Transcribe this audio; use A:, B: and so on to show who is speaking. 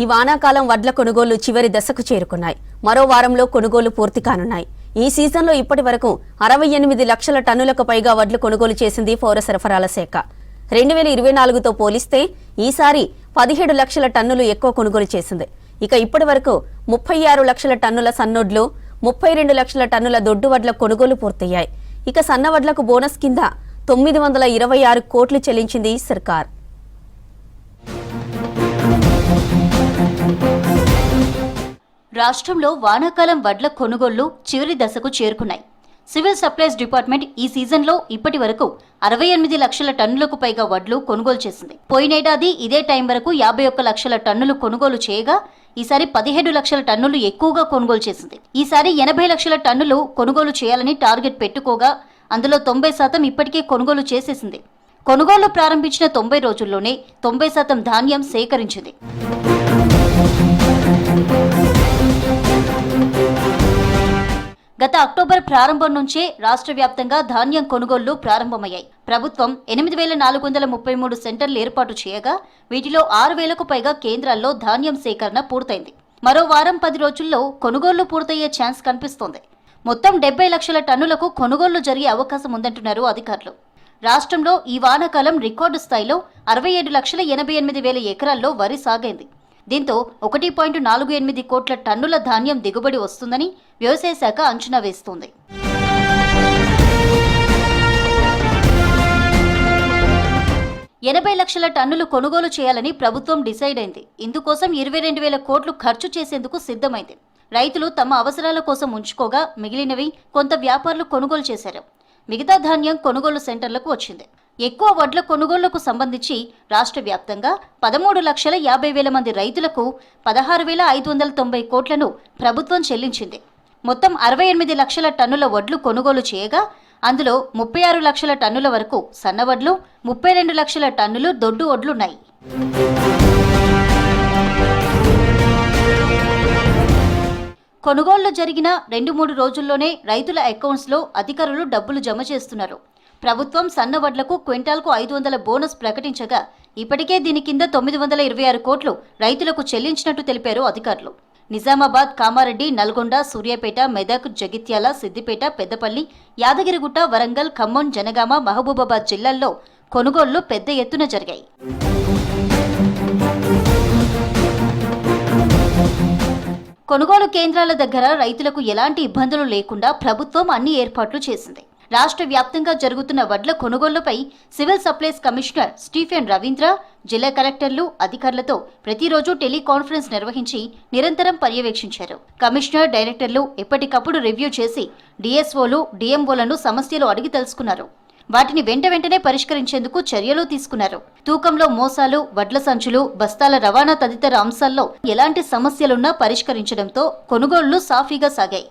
A: ఈ వానాకాలం వడ్ల కొనుగోలు చివరి దశకు చేరుకున్నాయి. మరో వారంలో కొనుగోలు పూర్తి కానున్నాయి. ఈ సీజన్లో ఇప్పటి వరకు 68 లక్షల టన్నులకు పైగా వడ్లు కొనుగోలు చేసింది పౌర సరఫరాల శాఖ. 2024తో పోలిస్తే ఈసారి 17 లక్షల టన్నులు ఎక్కువ కొనుగోలు చేసింది. ఇక ఇప్పటి వరకు 36 లక్షల టన్నుల సన్నొడ్లు, 32 లక్షల టన్నుల దొడ్డు వడ్ల కొనుగోలు పూర్తయ్యాయి. ఇక సన్నవడ్లకు బోనస్ కింద 926 కోట్లు చెల్లించింది సర్కార్.
B: రాష్ట్రంలో వానాకాలం వడ్ల కొనుగోళ్లు చివరి దశకు చేరుకున్నాయి. సివిల్ సప్లైస్ డిపార్ట్మెంట్ ఈ సీజన్లో ఇప్పటి వరకు 68 లక్షల టన్నులకు పైగా వడ్లు కొనుగోలు చేసింది. పోయినేడాది ఇదే టైం వరకు 51 లక్షల టన్నులు కొనుగోలు చేయగా ఈసారి 17 లక్షల టన్నులు ఎక్కువగా కొనుగోలు చేసింది. ఈసారి 80 లక్షల టన్నులు కొనుగోలు చేయాలని టార్గెట్ పెట్టుకోగా అందులో 90% ఇప్పటికే కొనుగోలు చేసేసింది. కొనుగోలు ప్రారంభించిన 90 రోజుల్లోనే 90% ధాన్యం సేకరించింది. గత అక్టోబర్ ప్రారంభం నుంచే రాష్ట్ర వ్యాప్తంగా ధాన్యం కొనుగోళ్లు ప్రారంభమయ్యాయి. ప్రభుత్వం 8433 సెంటర్లు ఏర్పాటు చేయగా వీటిలో 6000కు పైగా కేంద్రాల్లో ధాన్యం సేకరణ పూర్తయింది. మరో వారం 10 రోజుల్లో కొనుగోళ్లు పూర్తయ్యే ఛాన్స్ కనిపిస్తోంది. మొత్తం 70 లక్షల టన్నులకు కొనుగోళ్లు జరిగే అవకాశం ఉందంటున్నారు అధికారులు. రాష్ట్రంలో ఈ వానాకాలం రికార్డు స్థాయిలో 67,88,000 ఎకరాల్లో వరి సాగైంది. దీంతో 1.48 కోట్ల టన్నుల ధాన్యం దిగుబడి వస్తుందని వ్యవసాయ శాఖ అంచనా వేస్తోంది. ఎనభై లక్షల టన్నులు కొనుగోలు చేయాలని ప్రభుత్వం డిసైడ్ అయింది. ఇందుకోసం 22,000 కోట్లు ఖర్చు చేసేందుకు సిద్ధమైంది. రైతులు తమ అవసరాల కోసం ఉంచుకోగా మిగిలినవి కొంత వ్యాపారులు కొనుగోలు చేశారు. మిగతా ధాన్యం కొనుగోలు సెంటర్లకు వచ్చింది. ఎక్కువ వడ్ల కొనుగోళ్లకు సంబంధించి రాష్ట్ర వ్యాప్తంగా 13,50,000 మంది రైతులకు 16,590 కోట్లను ప్రభుత్వం చెల్లించింది. మొత్తం 68 లక్షల టన్నుల వడ్లు కొనుగోలు చేయగా అందులో 36 లక్షల టన్నుల వరకు సన్నవడ్లు, 32 లక్షల టన్నులు దొడ్డు వడ్లున్నాయి. కొనుగోళ్లు జరిగిన 2-3 రోజుల్లోనే రైతుల అకౌంట్స్లో అధికారులు డబ్బులు జమ చేస్తున్నారు. ప్రభుత్వం సన్నవడ్లకు క్వింటాల్కు 500 బోనస్ ప్రకటించగా ఇప్పటికే దీని కింద 926 కోట్లు రైతులకు చెల్లించినట్టు తెలిపారు అధికారులు. నిజామాబాద్, కామారెడ్డి, నల్గొండ, సూర్యాపేట, మెదక్, జగిత్యాల, సిద్దిపేట, పెద్దపల్లి, యాదగిరిగుట్ట, వరంగల్, ఖమ్మం, జనగామ, మహబూబాబాద్ జిల్లాల్లో కొనుగోళ్లు పెద్ద ఎత్తున జరిగాయి. కొనుగోలు కేంద్రాల దగ్గర రైతులకు ఎలాంటి ఇబ్బందులు లేకుండా ప్రభుత్వం అన్ని ఏర్పాట్లు చేసింది. రాష్ట్ర వ్యాప్తంగా జరుగుతున్న వడ్ల కొనుగోళ్లపై civil supplies commissioner Stephen Ravindra జిల్లా కలెక్టర్లు అధికారులతో ప్రతిరోజు టెలికాన్ఫరెన్స్ నిర్వహించి నిరంతరం పర్యవేక్షించారు. కమిషనర్, డైరెక్టర్లు ఎప్పటికప్పుడు రివ్యూ చేసి డిఎస్ఓలు, డిఎంఓలను సమస్యలు అడిగి తెలుసుకున్నారు. వాటిని వెంటనే పరిష్కరించేందుకు చర్యలు తీసుకున్నారు. తూకంలో మోసాలు, వడ్ల సంచులు, బస్తాల రవాణా తదితర అంశాల్లో ఎలాంటి సమస్యలున్నా పరిష్కరించడంతో కొనుగోళ్లు సాఫీగా సాగాయి.